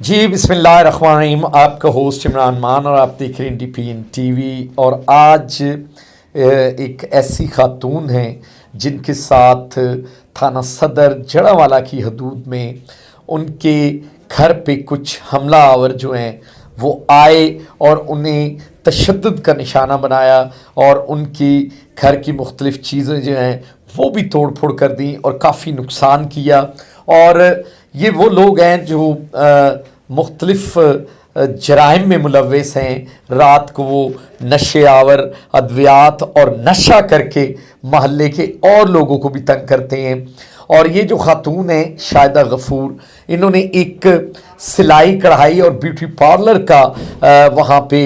جی بسم اللہ الرحمن الرحیم. آپ کا ہوسٹ عمران مان اور آپ دیکھ رہے ہیں DPN TV. اور آج ایک ایسی خاتون ہیں جن کے ساتھ تھانہ صدر جڑاوالا کی حدود میں ان کے گھر پہ کچھ حملہ آور جو ہیں وہ آئے اور انہیں تشدد کا نشانہ بنایا اور ان کی گھر کی مختلف چیزیں جو ہیں وہ بھی توڑ پھوڑ کر دیں اور کافی نقصان کیا. اور یہ وہ لوگ ہیں جو مختلف جرائم میں ملوث ہیں. رات کو وہ نشے آور ادویات اور نشہ کر کے محلے کے اور لوگوں کو بھی تنگ کرتے ہیں. اور یہ جو خاتون ہیں شاہدہ غفور، انہوں نے ایک سلائی کڑھائی اور بیوٹی پارلر کا وہاں پہ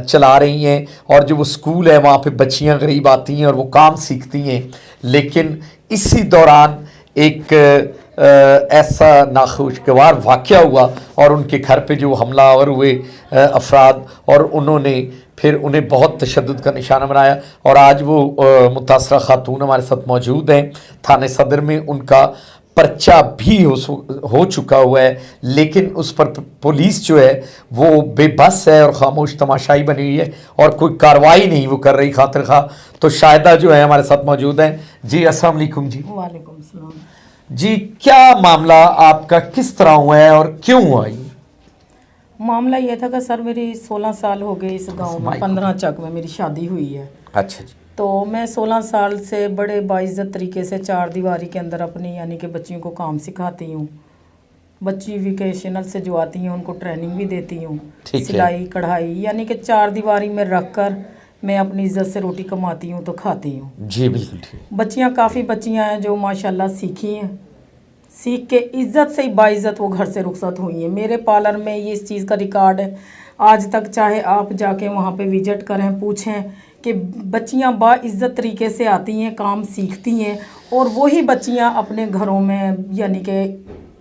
چلا رہی ہیں. اور جو وہ اسکول ہے وہاں پہ بچیاں غریب آتی ہیں اور وہ کام سیکھتی ہیں. لیکن اسی دوران ایک ایسا ناخوشگوار واقعہ ہوا اور ان کے گھر پہ جو حملہ آور ہوئے افراد، اور انہوں نے پھر انہیں بہت تشدد کا نشانہ بنایا. اور آج وہ متاثرہ خاتون ہمارے ساتھ موجود ہیں. تھانے صدر میں ان کا پرچہ بھی ہو چکا ہوا ہے، لیکن اس پر پولیس جو ہے وہ بے بس ہے اور خاموش تماشائی بنی ہوئی ہے اور کوئی کارروائی نہیں وہ کر رہی خاطر خواہ. تو شاہدہ جو ہے ہمارے ساتھ موجود ہیں. جی السلام علیکم. جی وعلیکم السلام. جی کیا معاملہ آپ کا کس طرح ہوا ہے اور کیوں ہوا؟ معاملہ یہ تھا کہ سر میری 16 سال ہو گئے اس گاؤں میں. 15 چک میں میری شادی ہوئی ہے. اچھا جی. تو میں 16 سال سے بڑے باعزت طریقے سے چار دیواری کے اندر اپنی یعنی کہ بچیوں کو کام سکھاتی ہوں. بچی ویکیشنل سے جو آتی ہیں ان کو ٹریننگ بھی دیتی ہوں. سلائی کڑھائی یعنی کہ چار دیواری میں رکھ کر میں اپنی عزت سے روٹی کماتی ہوں تو کھاتی ہوں. جی بالکل ٹھیک. بچیاں کافی بچیاں ہیں جو ماشاءاللہ سیکھی ہیں، سیکھ کے عزت سے باعزت وہ گھر سے رخصت ہوئی ہیں. میرے پارلر میں یہ اس چیز کا ریکارڈ ہے آج تک، چاہے آپ جا کے وہاں پہ وزٹ کریں پوچھیں کہ بچیاں باعزت طریقے سے آتی ہیں، کام سیکھتی ہیں اور وہی بچیاں اپنے گھروں میں یعنی کہ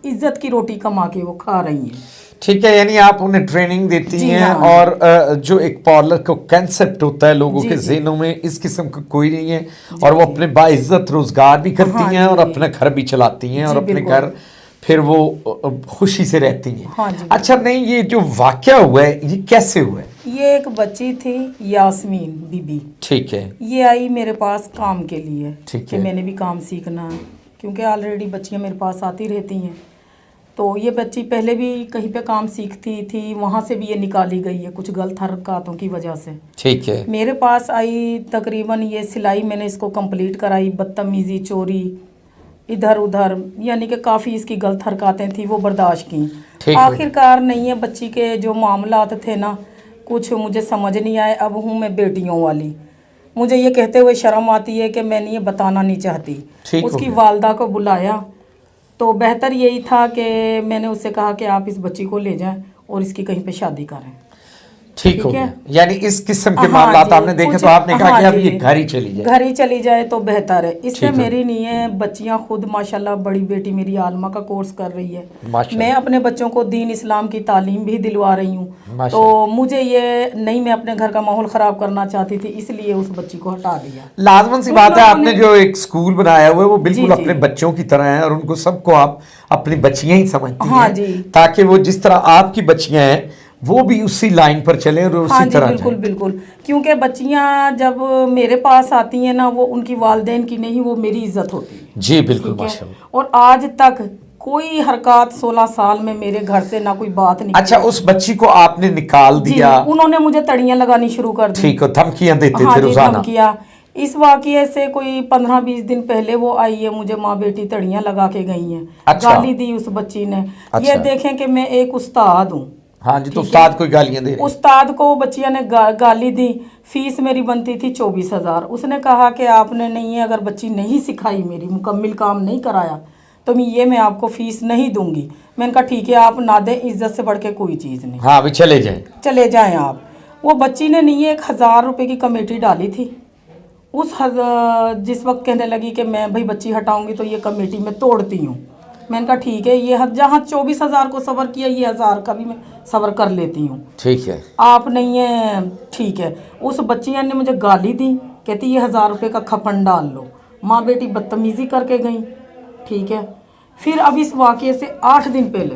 عزت کی روٹی کما کے وہ کھا رہی ہیں. ٹھیک ہے، یعنی آپ انہیں ٹریننگ دیتی ہیں. ہاں. اور جو ایک پارلر کا کنسپٹ ہوتا ہے لوگوں کے ذہنوں میں اس قسم کا کوئی نہیں ہے. اور وہ اپنے باعزت روزگار بھی کرتی ہیں اور اپنا گھر بھی چلاتی ہیں اور اپنے گھر پھر وہ خوشی سے رہتی ہیں. اچھا نہیں، یہ جو واقعہ ہوا ہے یہ کیسے ہوا ہے؟ یہ ایک بچی تھی یاسمین بی بی. ٹھیک ہے. یہ آئی میرے پاس کام کے لیے کہ میں نے بھی کام سیکھنا ہے کیونکہ آلریڈی بچیاں میرے پاس آتی رہتی ہیں. تو یہ بچی پہلے بھی کہیں پہ کام سیکھتی تھی، وہاں سے بھی یہ نکالی گئی ہے کچھ غلط حرکاتوں کی وجہ سے. ٹھیک ہے. میرے پاس آئی تقریباً یہ سلائی میں نے اس کو کمپلیٹ کرائی. بدتمیزی، چوری، ادھر ادھر یعنی کہ کافی اس کی غلط حرکاتیں تھیں وہ برداشت کی. آخر کار نہیں ہے بچی کے جو معاملات تھے نا کچھ مجھے سمجھ نہیں آئے. اب ہوں میں بیٹیوں والی، مجھے یہ کہتے ہوئے شرم آتی ہے کہ میں نے یہ بتانا نہیں چاہتی. اس کی والدہ کو بلایا تو بہتر یہی تھا کہ میں نے اس سے کہا کہ آپ اس بچی کو لے جائیں اور اس کی کہیں پہ شادی کریں. ٹھیک ہو گیا. یعنی اس قسم کے معاملات آپ نے دیکھے تو آپ نے کہا کہ اب یہ گھر ہی چلی جائے. گھر ہی چلی جائے تو بہتر ہے. اس سے میری نہیں ہے، بچیاں خود ماشاءاللہ بڑی بیٹی میری عالمہ کا کورس کر رہی ہے. میں اپنے بچوں کو دین اسلام کی تعلیم بھی دلوا رہی ہوں. تو مجھے یہ نہیں، میں اپنے گھر کا ماحول خراب کرنا چاہتی تھی اس لیے اس بچی کو ہٹا دیا. لازماً سی بات ہے، آپ نے جو ایک اسکول بنایا ہوا ہے وہ بالکل اپنے بچوں کی طرح ہے اور ان کو سب کو آپ اپنی بچیاں ہی سمجھتی ہیں تاکہ وہ جس طرح آپ کی بچیاں ہیں وہ بھی اسی لائن پر چلیں اور اسی طرح بالکل بالکل. کیونکہ بچیاں جب میرے پاس آتی ہیں نا وہ ان کی والدین کی نہیں، وہ میری عزت ہوتی ہے. جی بالکل ماشاءاللہ. اور آج تک کوئی حرکات 16 سال میں میرے گھر سے نہ کوئی بات نہیں. اچھا اس بچی کو آپ نے نکال دیا؟ انہوں نے مجھے تڑیاں لگانی شروع کر دی. ٹھیک ہے، دھمکیاں دیتے تھے روزانہ؟ دھمکیاں. اس واقعے سے کوئی 15-20 دن پہلے وہ آئی ہے، مجھے ماں بیٹی تڑیاں لگا کے گئی ہیں. گالی دی اس بچی نے. یہ دیکھیں کہ میں ایک استاد ہوں. ہاں جی. تو استاد کوئی گالیاں دے رہے؟ استاد کو بچیاں نے گالی دی. فیس میری بنتی تھی 24,000. اس نے کہا کہ آپ نے نہیں ہے، اگر بچی نہیں سکھائی، میری مکمل کام نہیں کرایا تو میں آپ کو فیس نہیں دوں گی. میں نے کہا ٹھیک ہے آپ نہ دیں، عزت سے بڑھ کے کوئی چیز نہیں. ہاں بھی چلے جائیں آپ. وہ بچی نے نہیں 1,000 روپے کی کمیٹی ڈالی تھی. جس وقت کہنے لگی کہ میں بھائی بچی ہٹاؤں گی تو یہ کمیٹی میں توڑتی ہوں. میں نے کہا ٹھیک ہے، یہ جہاں 24,000 کو صبر کیا یہ 1,000 کا بھی میں صبر کر لیتی ہوں. ٹھیک ہے. آپ نہیں ہے ٹھیک ہے. اس بچیاں نے مجھے گالی دی، کہتی یہ 1,000 روپے کا کھپن ڈال لو. ماں بیٹی بدتمیزی کر کے گئیں. ٹھیک ہے. پھر اب اس واقعے سے 8 دن پہلے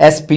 SP